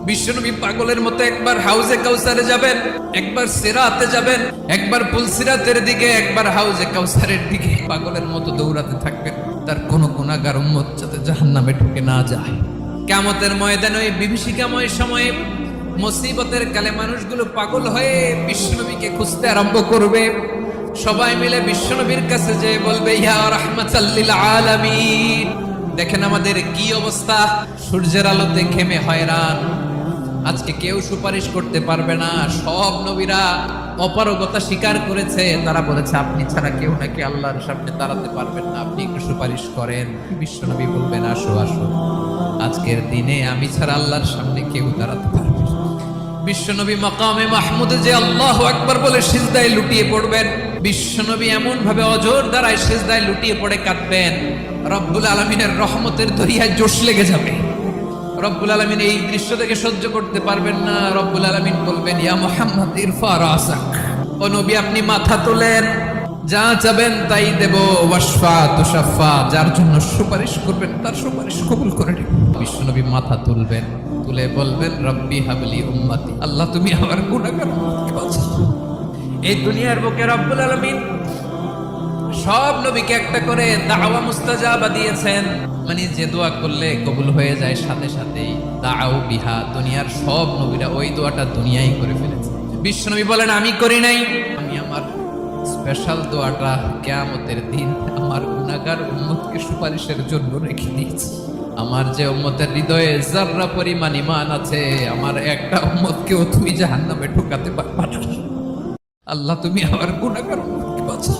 বিশ্বনবী পাগলের মতো একবার হাউজে কাউসারে যাবেন, একবার সিরাতে যাবেন, একবার পুলসিরাতের দিকে, একবার হাউজে কাউসারের দিকে পাগলের মতো দৌড়াতে থাকবেন। তার কোন গুনাহগার উম্মত যাতে জাহান্নামে ঢুকে না যায়। কিয়ামতের ময়দানে ওই বিভীষিকাময় সময়ে মুসিবতের কালে মানুষগুলো পাগল হয়ে বিশ্বনবীকে খুঁজতে আরম্ভ করবে। সবাই মিলে বিশ্বনবীর কাছে যেয়ে বলবে, ইয়া রাহমাতাল লিল আলামিন, দেখেন আমাদের কি অবস্থা, সূর্যের আলোতে ঘেমে হয়রান, আজকে কেউ সুপারিশ করতে পারবে না। সব নবীরা অপারগতা স্বীকার করেছে, তারা বলেছে আপনি ছাড়া কেউ নাকি আল্লাহর সামনে দাঁড়াতে পারবেন না, আপনি একটু সুপারিশ করেন। বিশ্বনবী বলবেন, আসো আসো, আজকের দিনে আমি ছাড়া আল্লাহর সামনে কেউ দাঁড়াতে পারবে না। বিশ্বনবী মাকামে মাহমুদে যে আল্লাহু আকবার বলে সিজদায় লুটিয়ে পড়বেন, বিশ্বনবী এমন ভাবে অজর দ্বারায় সিজদায় লুটিয়ে পড়ে কাঁদবেন, রব্বুল আলামিনের রহমতের দরিয়ায় জোশ লেগে যাবে। রব্বুল আলামিন এই দৃশ্য থেকে সহ্য করতে পারবেন না। রব্বুল আলামিন বলবেন, ইয়া মুহাম্মদ ইরফা রাসাক, ও নবী আপনি মাথা তোলেন, যা চাবেন তাই দেব। ওয়াশফা তুশাফা, যার জন্য সুপারিশ করবেন তার সুপারিশ কবুল করে নেব। বিশ্বনবী মাথা তুলবেন, তুলে বলবেন, রব্বি হাবলি উম্মতি, আল্লাহ তুমি আমার গুনাহগার উম্মতকে বাঁচাও। এই দুনিয়ার বুকে রব্বুল আলামিন সব নবীকে একটা করে দাওয়া মুস্তাজাবা দিয়েছেন, মানে যে দোয়া করলে কবুল হয়ে যায় সাথে সাথেই। দাও বিহা, দুনিয়ার সব নবীরা ওই দোয়াটা দুনিয়ায় করে ফেলেছে। বিশ্বনবী বলেন, আমি করি নাই, আমি আমার স্পেশাল দোয়াটা কিয়ামতের দিন আমার গুনাহগার উম্মতকে সুপারিশের জন্য রেখে দিয়েছি। আমার যে উম্মতের হৃদয়ে যাররা পরিমাণ ঈমান আছে, আমার একটা উম্মতকেও তুমি জাহান্নামে ঢোকাতে পারবা না। আল্লাহ তুমি আমার গুনাহগার উম্মতকে বাঁচাও।